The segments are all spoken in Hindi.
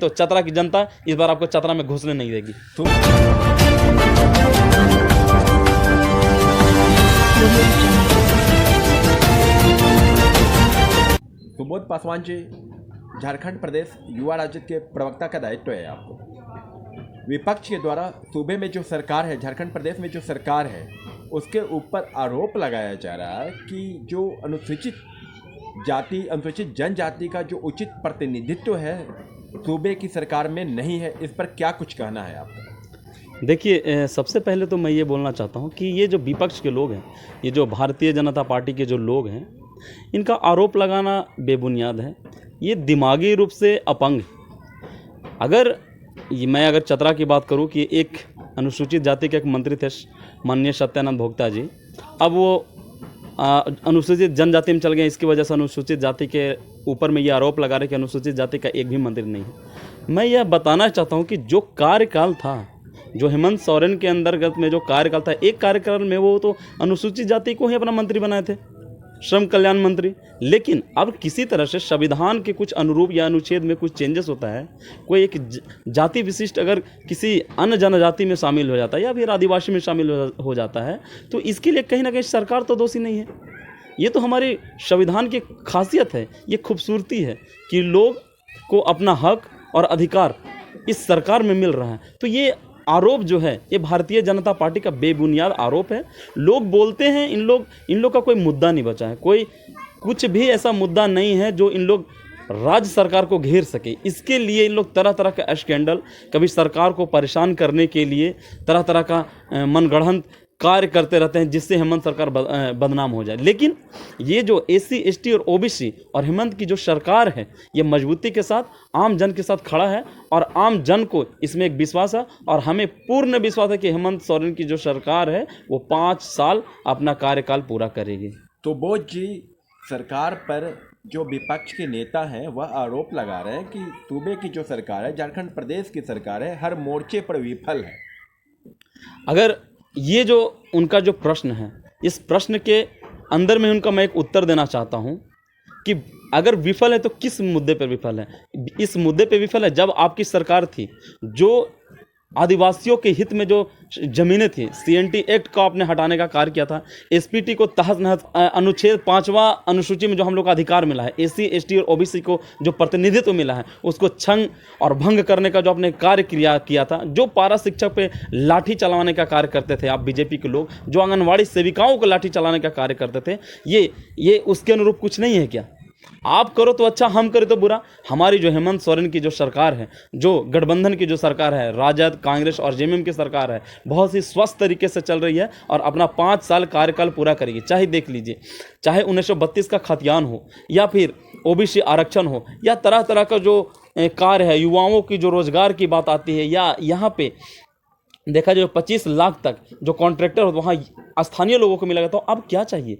तो चतरा की जनता इस बार आपको चतरा में घुसने नहीं देगी। सुबोध पासवान जी, झारखंड प्रदेश युवा राजद के प्रवक्ता का दायित्व है आपको। विपक्ष के द्वारा सूबे में जो सरकार है, झारखंड प्रदेश में जो सरकार है, उसके ऊपर आरोप लगाया जा रहा है कि जो अनुसूचित जाति, अनुसूचित जनजाति का जो उचित प्रतिनिधित्व है सूबे की सरकार में नहीं है। इस पर क्या कुछ कहना है आपका? देखिए, सबसे पहले तो मैं ये बोलना चाहता हूँ कि ये जो विपक्ष के लोग हैं, ये जो भारतीय जनता पार्टी के जो लोग हैं, इनका आरोप लगाना बेबुनियाद है। ये दिमागी रूप से अपंग। मैं अगर चतरा की बात करूं कि एक अनुसूचित जाति के एक मंत्री थे माननीय सत्यानंद भोक्ता जी, अब वो अनुसूचित जनजाति में चल गए। इसकी वजह से अनुसूचित जाति के ऊपर में ये आरोप लगा रहे कि अनुसूचित जाति का एक भी मंत्री नहीं है। मैं यह बताना चाहता हूं कि जो कार्यकाल था, जो हेमंत सोरेन के अंतर्गत में जो कार्यकाल था, एक कार्यकाल में वो तो अनुसूचित जाति को ही अपना मंत्री बनाए थे, श्रम कल्याण मंत्री। लेकिन अब किसी तरह से संविधान के कुछ अनुरूप या अनुच्छेद में कुछ चेंजेस होता है, कोई एक जाति विशिष्ट अगर किसी अन्य जनजाति में शामिल हो जाता है या फिर आदिवासी में शामिल हो जाता है, तो इसके लिए कहीं ना कहीं सरकार तो दोषी नहीं है। ये तो हमारी संविधान की खासियत है, ये खूबसूरती है कि लोग को अपना हक और अधिकार इस सरकार में मिल रहा है। तो ये आरोप जो है ये भारतीय जनता पार्टी का बेबुनियाद आरोप है। लोग बोलते हैं, इन लोग का कोई मुद्दा नहीं बचा है, कोई कुछ भी ऐसा मुद्दा नहीं है जो इन लोग राज्य सरकार को घेर सके। इसके लिए इन लोग तरह तरह का स्कैंडल, कभी सरकार को परेशान करने के लिए तरह तरह का मनगढ़ंत कार्य करते रहते हैं, जिससे हेमंत सरकार बदनाम हो जाए। लेकिन ये जो SC ST और OBC और हेमंत की जो सरकार है, ये मजबूती के साथ आम जन के साथ खड़ा है और आम जन को इसमें एक विश्वास है और हमें पूर्ण विश्वास है कि हेमंत सोरेन की जो सरकार है वो 5 साल अपना कार्यकाल पूरा करेगी। तो बोध जी, सरकार पर जो विपक्ष के नेता हैं वह आरोप लगा रहे हैं कि सूबे की जो सरकार है, झारखंड प्रदेश की सरकार है, हर मोर्चे पर विफल है। अगर ये जो उनका जो प्रश्न है, इस प्रश्न के अंदर में उनका मैं एक उत्तर देना चाहता हूं कि अगर विफल है तो किस मुद्दे पर विफल है? इस मुद्दे पर विफल है जब आपकी सरकार थी, जो आदिवासियों के हित में जो जमीनें थी, CNT एक्ट को आपने हटाने का कार्य किया था, SPT को तहत नहत अनुच्छेद 5वां अनुसूची में जो हम लोग का अधिकार मिला है, SC ST और OBC को जो प्रतिनिधित्व मिला है, उसको छंग और भंग करने का जो आपने कार्य किया था, जो पारा शिक्षक पे लाठी चलाने का कार्य करते थे आप बीजेपी के लोग, जो आंगनवाड़ी सेविकाओं को लाठी चलाने का कार्य करते थे, ये उसके अनुरूप कुछ नहीं है क्या? आप करो तो अच्छा, हम करें तो बुरा। हमारी जो हेमंत सोरेन की जो सरकार है, जो गठबंधन की जो सरकार है, राजद, कांग्रेस और JMM की सरकार है, बहुत ही स्वस्थ तरीके से चल रही है और अपना 5 साल कार्यकाल पूरा करेगी। चाहे देख लीजिए, चाहे 1932 का खतियान हो या फिर OBC आरक्षण हो या तरह तरह का जो कार्य है, युवाओं की जो रोजगार की बात आती है, या यहाँ पे देखा जाए 25 लाख तक जो कॉन्ट्रैक्टर हो वहाँ स्थानीय लोगों को मिला। तो अब क्या चाहिए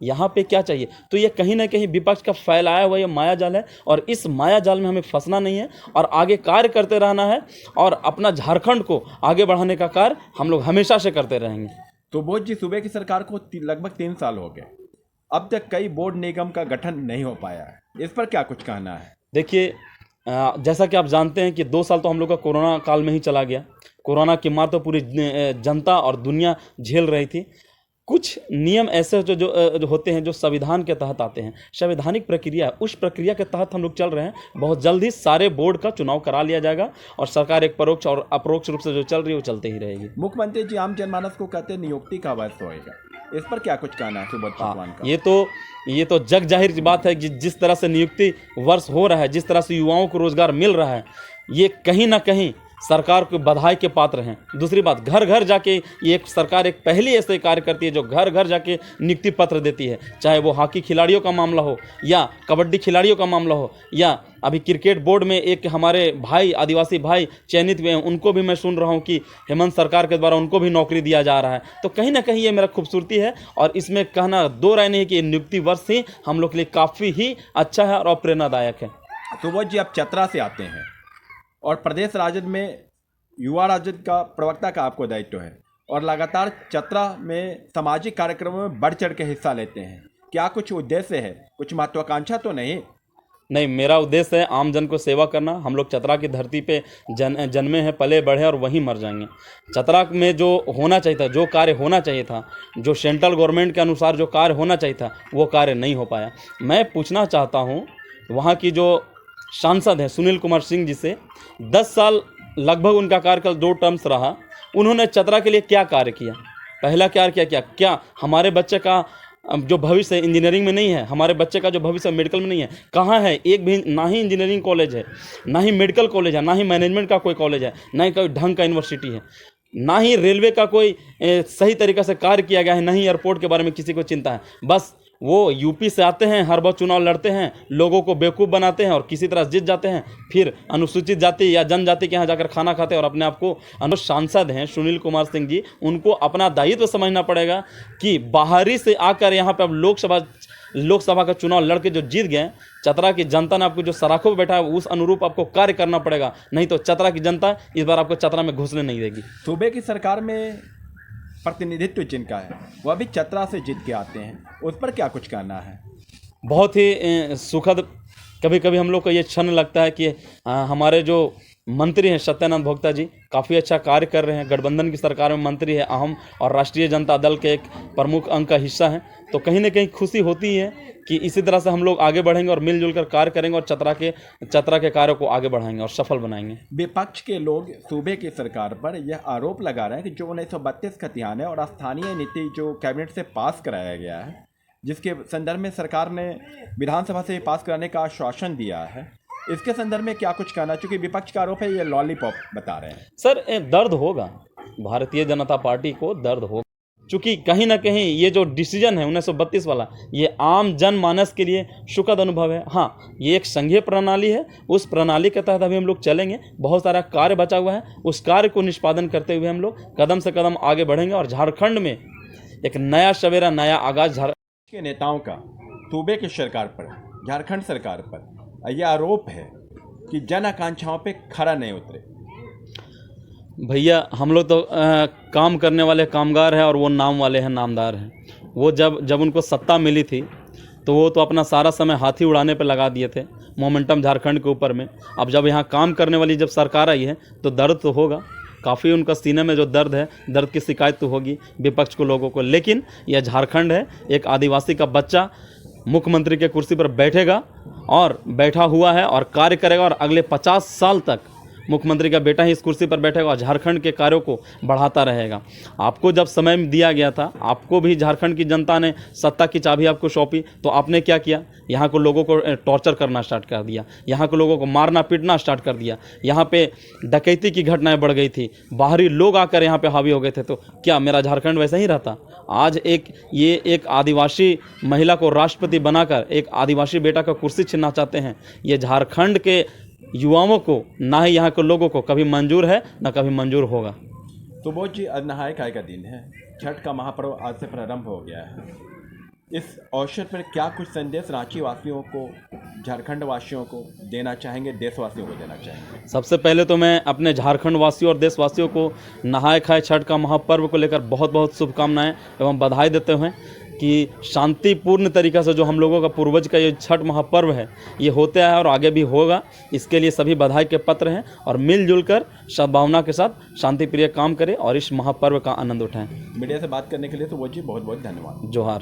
यहाँ पे, क्या चाहिए? तो ये कहीं ना कहीं विपक्ष का फैलाया हुआ ये माया जाल है और इस माया जाल में हमें फंसना नहीं है और आगे कार्य करते रहना है और अपना झारखंड को आगे बढ़ाने का कार्य हम लोग हमेशा से करते रहेंगे। तो बोध जी, सूबे की सरकार को लगभग 3 साल हो गए, अब तक कई बोर्ड निगम का गठन नहीं हो पाया है, इस पर क्या कुछ कहना है? देखिए, जैसा कि आप जानते हैं कि 2 साल तो हम लोग का कोरोना काल में ही चला गया। कोरोना की मार तो पूरी जनता और दुनिया झेल रही थी। कुछ नियम ऐसे जो होते हैं जो संविधान के तहत आते हैं, संवैधानिक प्रक्रिया, उस प्रक्रिया के तहत हम लोग चल रहे हैं। बहुत जल्द ही सारे बोर्ड का चुनाव करा लिया जाएगा और सरकार एक परोक्ष और अपरोक्ष रूप से जो चल रही है वो चलते ही रहेगी। मुख्यमंत्री जी आम जनमानस को कहते हैं नियुक्ति का वर्ष होएगा, इस पर क्या कुछ कहना है सुबोध पासवान का? ये तो जग जाहिर बात है कि जिस तरह से नियुक्ति वर्ष हो रहा है, जिस तरह से युवाओं को रोजगार मिल रहा है, ये कहीं ना कहीं सरकार को बधाई के पात्र हैं। दूसरी बात, घर घर जाके ये एक सरकार एक पहली ऐसे कार्य करती है जो घर घर जाके नियुक्ति पत्र देती है, चाहे वो हॉकी खिलाड़ियों का मामला हो या कबड्डी खिलाड़ियों का मामला हो या अभी क्रिकेट बोर्ड में एक हमारे भाई, आदिवासी भाई चयनित हुए हैं, उनको भी मैं सुन रहा हूँ कि हेमंत सरकार के द्वारा उनको भी नौकरी दिया जा रहा है। तो कहीं ना कहीं ये मेरा खूबसूरती है और इसमें कहना दो राय नहीं कि ये नियुक्ति वर्ष ही हम लोग के लिए काफ़ी ही अच्छा है और प्रेरणादायक है। सुबोध जी, आप चतरा से आते हैं और प्रदेश राजद में युवा राजद का प्रवक्ता का आपको दायित्व है और लगातार चतरा में सामाजिक कार्यक्रमों में बढ़ चढ़ के हिस्सा लेते हैं। क्या कुछ उद्देश्य है, कुछ महत्वाकांक्षा तो नहीं? नहीं, मेरा उद्देश्य है आम जन को सेवा करना। हम लोग चतरा की धरती पे जन्मे हैं, पले बढ़े और वहीं मर जाएंगे। चतरा में जो होना चाहिए था, जो कार्य होना चाहिए था, जो सेंट्रल गवर्नमेंट के अनुसार जो कार्य होना चाहिए था, वो कार्य नहीं हो पाया। मैं पूछना चाहता हूँ वहाँ की जो सांसद हैं सुनील कुमार सिंह जी से, 10 साल लगभग उनका कार्यकाल 2 टर्म्स रहा, उन्होंने चतरा के लिए क्या कार्य किया? पहला कार्य क्या हमारे बच्चे का जो भविष्य इंजीनियरिंग में नहीं है, हमारे बच्चे का जो भविष्य मेडिकल में नहीं है, कहाँ है? एक भी ना ही इंजीनियरिंग कॉलेज है, ना ही मेडिकल कॉलेज है, ना ही मैनेजमेंट का कोई कॉलेज है, ना ही कोई ढंग का यूनिवर्सिटी है, ना ही रेलवे का कोई सही तरीक़े से कार्य किया गया है, ना ही एयरपोर्ट के बारे में किसी को चिंता है। बस वो यूपी से आते हैं, हर बार चुनाव लड़ते हैं, लोगों को बेवकूफ़ बनाते हैं और किसी तरह जीत जाते हैं, फिर अनुसूचित जाति या जनजाति के यहाँ जाकर खाना खाते हैं और अपने आप को सांसद हैं सुनील कुमार सिंह जी, उनको अपना दायित्व समझना पड़ेगा कि बाहरी से आकर यहाँ पे अब लोकसभा का चुनाव लड़के जो जीत गए, चतरा की जनता ने आपको जो सराखों पर बैठा है उस अनुरूप आपको कार्य करना पड़ेगा, नहीं तो चतरा की जनता इस बार आपको चतरा में घुसने नहीं देगी। सूबे की सरकार में प्रतिनिधित्व जिनका है वह भी चतरा से जीत के आते हैं, उस पर क्या कुछ कहना है? बहुत ही सुखद कभी कभी हम लोग को ये क्षण लगता है कि हमारे जो मंत्री हैं सत्यानंद भोक्ता जी काफ़ी अच्छा कार्य कर रहे हैं। गठबंधन की सरकार में मंत्री है, अहम और राष्ट्रीय जनता दल के एक प्रमुख अंग का हिस्सा है, तो कहीं ना कहीं खुशी होती है कि इसी तरह से हम लोग आगे बढ़ेंगे और मिलजुल कर कार्य करेंगे और चतरा के कार्यों को आगे बढ़ाएंगे और सफल बनाएंगे। विपक्ष के लोग सूबे की सरकार पर यह आरोप लगा रहे हैं कि जो 1932 खतियान है और स्थानीय नीति जो कैबिनेट से पास कराया गया है, जिसके संदर्भ में सरकार ने विधानसभा से पास कराने का आश्वासन दिया है, इसके संदर्भ में क्या कुछ कहना? चूंकि विपक्ष का आरोप है ये लॉलीपॉप बता रहे हैं। सर दर्द होगा, भारतीय जनता पार्टी को दर्द होगा, चूँकि कहीं ना कहीं ये जो डिसीजन है 1932 वाला, ये आम जनमानस के लिए सुखद अनुभव है। हाँ, ये एक संघीय प्रणाली है, उस प्रणाली के तहत अभी हम लोग चलेंगे, बहुत सारा कार्य बचा हुआ है, उस कार्य को निष्पादन करते हुए हम लोग कदम से कदम आगे बढ़ेंगे और झारखंड में एक नया सवेरा, नया आगाज। के नेताओं का सूबे की सरकार पर, झारखंड सरकार पर यह आरोप है कि जन आकांक्षाओं पे खरा नहीं उतरे। भैया हम लोग तो काम करने वाले कामगार हैं और वो नाम वाले हैं, नामदार हैं। वो जब उनको सत्ता मिली थी तो वो तो अपना सारा समय हाथी उड़ाने पे लगा दिए थे, मोमेंटम झारखंड के ऊपर में। अब जब यहाँ काम करने वाली जब सरकार आई है तो दर्द तो होगा, काफ़ी उनका सीने में जो दर्द है, दर्द की शिकायत तो होगी विपक्ष को, लोगों को। लेकिन यह झारखंड है, एक आदिवासी का बच्चा मुख्यमंत्री के कुर्सी पर बैठेगा और बैठा हुआ है और कार्य करेगा और अगले 50 साल तक मुख्यमंत्री का बेटा ही इस कुर्सी पर बैठेगा और झारखंड के कार्यों को बढ़ाता रहेगा। आपको जब समय दिया गया था, आपको भी झारखंड की जनता ने सत्ता की चाबी आपको सौंपी, तो आपने क्या किया? यहाँ को लोगों को टॉर्चर करना स्टार्ट कर दिया, यहाँ के लोगों को मारना पीटना स्टार्ट कर दिया, यहाँ पे डकैती की घटनाएं बढ़ गई थी, बाहरी लोग आकर यहाँ पे हावी हो गए थे। तो क्या मेरा झारखंड वैसा ही रहता? आज ये एक आदिवासी महिला को राष्ट्रपति बनाकर एक आदिवासी बेटा का कुर्सी छीनना चाहते हैं। ये झारखंड के युवाओं को, ना ही यहाँ के लोगों को कभी मंजूर है, ना कभी मंजूर होगा। सुबोध जी, आज नहाय खाए का दिन है, छठ का महापर्व आज से प्रारंभ हो गया है। इस अवसर पर क्या कुछ संदेश रांची वासियों को, झारखंड वासियों को देना चाहेंगे, देशवासियों को देना चाहेंगे? सबसे पहले तो मैं अपने झारखंड वासियों और देशवासियों को नहाय खाए छठ का महापर्व को लेकर बहुत बहुत शुभकामनाएं एवं बधाई देते हुए कि शांतिपूर्ण तरीक़ा से जो हम लोगों का पूर्वज का ये छठ महापर्व है ये होता है और आगे भी होगा, इसके लिए सभी बधाई के पत्र हैं और मिलजुल कर सद्भावना के साथ शांतिप्रिय काम करें और इस महापर्व का आनंद उठाएं। मीडिया से बात करने के लिए सुबोध जी बहुत बहुत धन्यवाद। जोहार।